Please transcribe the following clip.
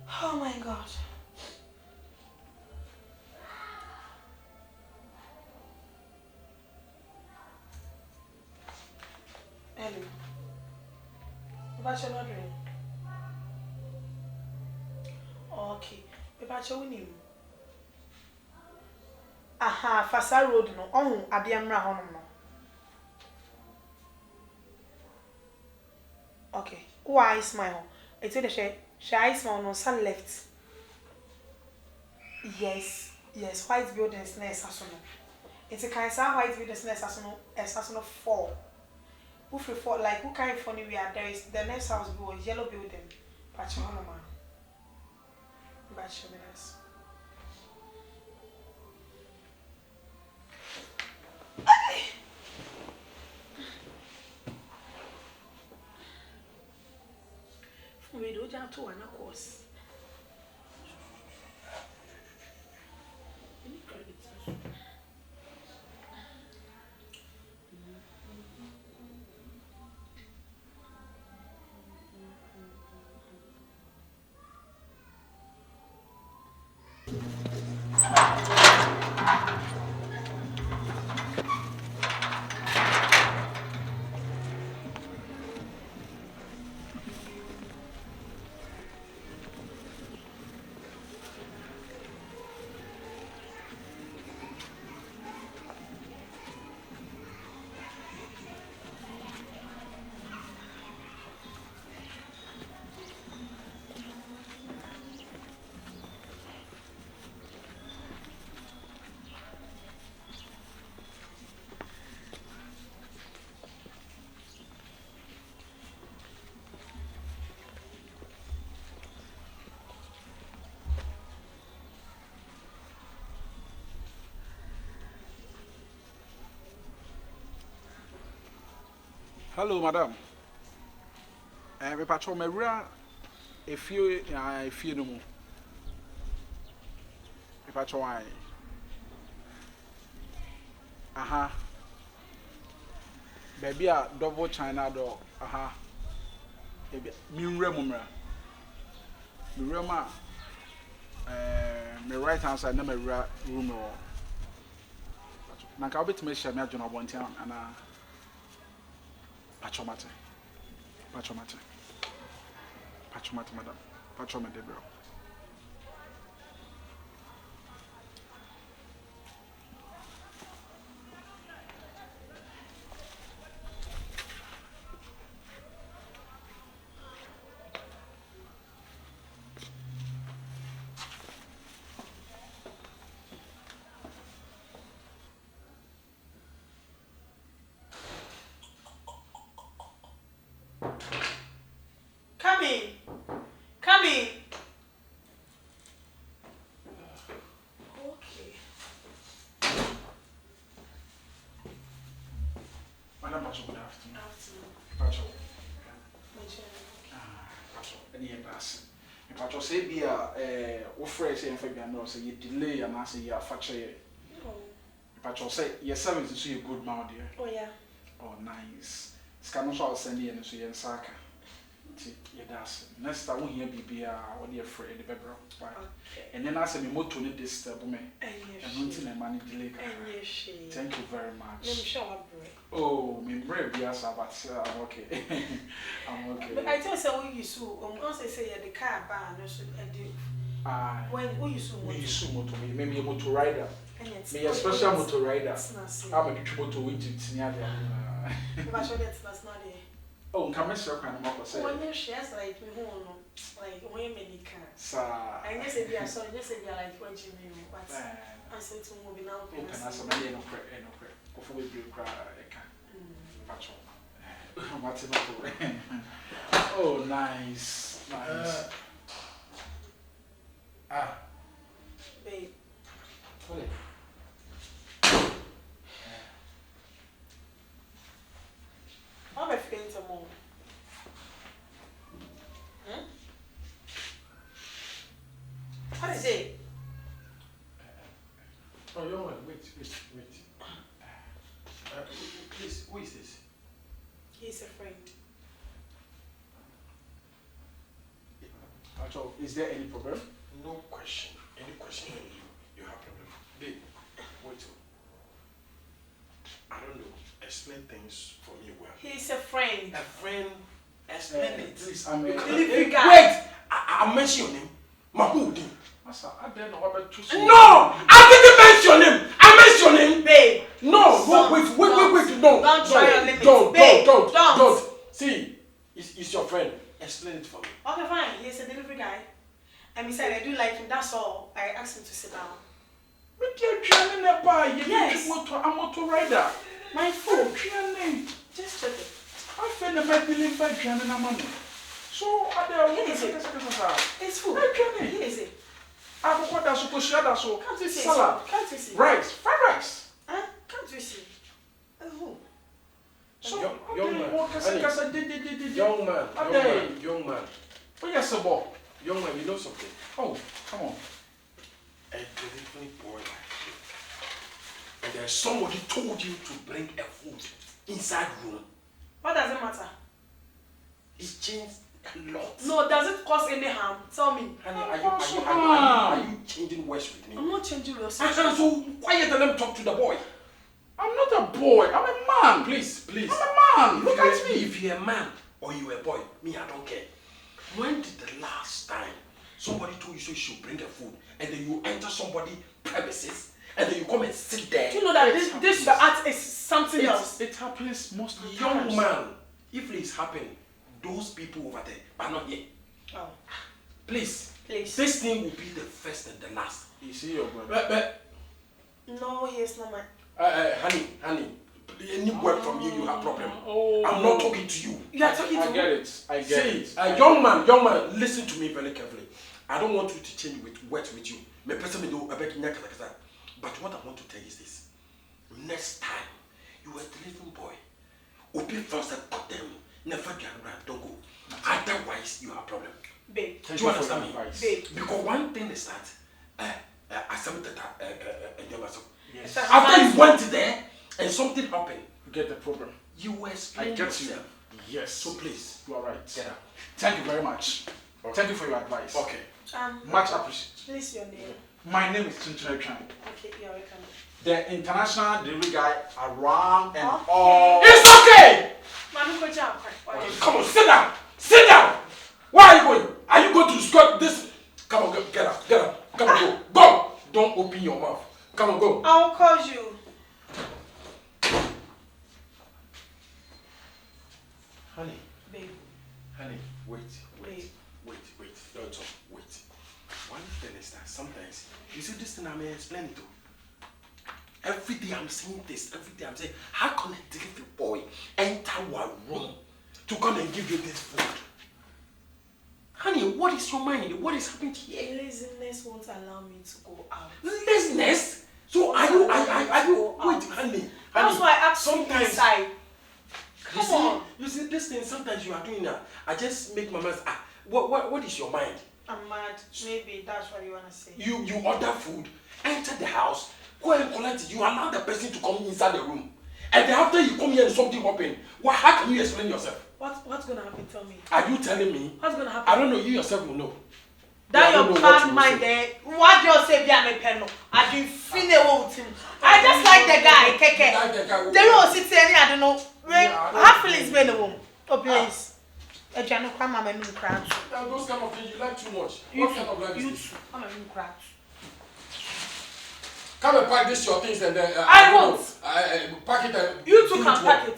Oh my God. Hello. Bachelor dream. Okay. Bachelor winning. Aha, Fasa Road no. Oh, Adiamra Honum no. Okay. Why smile? It's the she smile no sun left. Yes. Yes, white buildings na esasono. It's a kind of white buildings na esasono 4. Who free for like who kind funny we are there is the next house go yellow building. Bachelor Honum. Bachelor. We do jump to one course. Any credit? Hello, madam. Me patrol me wura efie no mu. Me patrol ai. Aha. Baby a double China door. Aha. Ebi mi wura mu mra. Mi wura ma me right hand side na me wura room no. Na ka obetime share me adwona bonten ana Pachomate. Pachomate. Pachomate, madam. Pachomate, bro. Come in. Come in. Okay. Madam Pacho, good afternoon. Afternoon. Pacho. Pacho. Any embassy. Pacho say be wo frɛ say mfa bia no say you delay and say you afache. Oh. Pacho say your service is so good now dear. Oh yeah. Oh nice. Scan no so send you so yen saka. Yes, next time we hear BB, what dear friend, the bebro. And then I say, me motor need disturb me. And until I manage delay. Thank you very much. Oh, me brave, yes, but I'm okay. I'm okay. But I tell you, we used to, once say the car ban, no should do. When we used to motor, maybe a motor rider. Me a special motor rider. I'm a tribute to Egypt near there. But that's not it. Oh, come and show kind of say. When you share like me home, like when many cars. Sir, I guess if you are sorry, just if you are like watching me, but I said to move now. Open as a man, no credit, no credit. Before we do cry, I can't. Patrol. What's it? Oh, nice. Nice. Babe. I'm a faint mom. What is it? Oh, you know what? Wait. Please, who is this? He's a friend. Pacho, is there any problem? No question. Any question you have problem. Babe, wait. I don't know. Explain things for me well. He's a friend. A friend. Explain it. Please, I'm Delivery guy. Wait! I mention your name. Mahmoud. Masa, I don't know what to say. No! I didn't mention your name! I mentioned your name! Babe. No! Wait. Don't. Don't try your limits. Don't. See, it's your friend. Explain it for me. Okay, fine. He's a delivery guy. And he said, I do like him. That's all. I asked him to sit down. Yes. I'm a motor rider. My food. Just check it. I feel the bed believe by Johnny Namano. So, it's food. Here is it. I've got that supposed to so. Can't you see? Salad. Can't you see? Rice. Fried rice. Huh? Can't you see? Who? So, Young man. Oh, yes, sir, boy. Young man, you know something? Oh, come on. A delivery boy like you. And there's somebody told you to bring a food inside room. What does it matter? It's changed a lot. No, does it cause any harm? Tell me. Honey, are you changing words with me? I'm not changing words. So quiet and let me talk to the boy. I'm not a boy. I'm a man. Please. I'm a man. Look at me. If you're a man or you're a boy, me, I don't care. When did the last time somebody told you so you should bring a food and then you enter somebody's premises and then you come and sit there? Do you know that this art is something else? It happens most of the Young times. man, if it's happening, those people over there are not here. Oh. Please. This thing will be the first and the last. You see your brother. No, he is not my... Honey, any word from you have problem. I'm not talking to you. You are talking to me? I get it. Young man, listen to me very carefully. I don't want you to change words with you. But what I want to tell you is this. Next time, you are a delivering boy. Open first and cut them. Never don't go. Otherwise, you have a problem. Babe. Do you understand me? Babe. Because one thing is that I submitted Yes. after you went there and something happened, You get the problem. you were I explaining get you. yourself. Yes. So please, You are right. get up. Thank you very much. Okay. Thank you for your advice. Okay. Much appreciated. Please, your name. My name is Chinchina Twan. Okay, you're welcome. The international delivery guy around and Okay. all. It's okay! Mami, go down. Come on, sit down! Sit down! Where are you going? Are you going to squat this? Come on, get up. Come on, go. Go! Don't open your mouth. Come on, go. I'll call you. Honey, Babe. wait. Babe. Don't talk. Wait. One thing is that sometimes, you see this thing I may explain it to. Every day I'm saying this, how can a delivery boy enter our room to come and give you this food? Honey, what is your mind? What is happening here? Laziness won't allow me to go out. Laziness? So are you, wait, honey. That's why I asked sometimes you inside. Come on. You see, this thing, sometimes you are doing that. I just make my mind, what is your mind? I'm mad. Maybe that's what you want to say. You order food, enter the house, go and collect it. You allow the person to come inside the room. And then after you come here and something happen, how can you explain yourself? What's going to happen? Tell me. Are you telling me? What's going to happen? I don't know, you yourself will know. That your bad mind there. What you say, Biane Penno? I didn't feel him. I just like the guy, Keke. They will sit there, I don't know. Half feelings been a woman. Oh, please. A jano come and cry. Those kind of things you like too much. What kind of life is this? I'm a cry. Come and pack this your things and then I won't. Pack it and You two can pack it.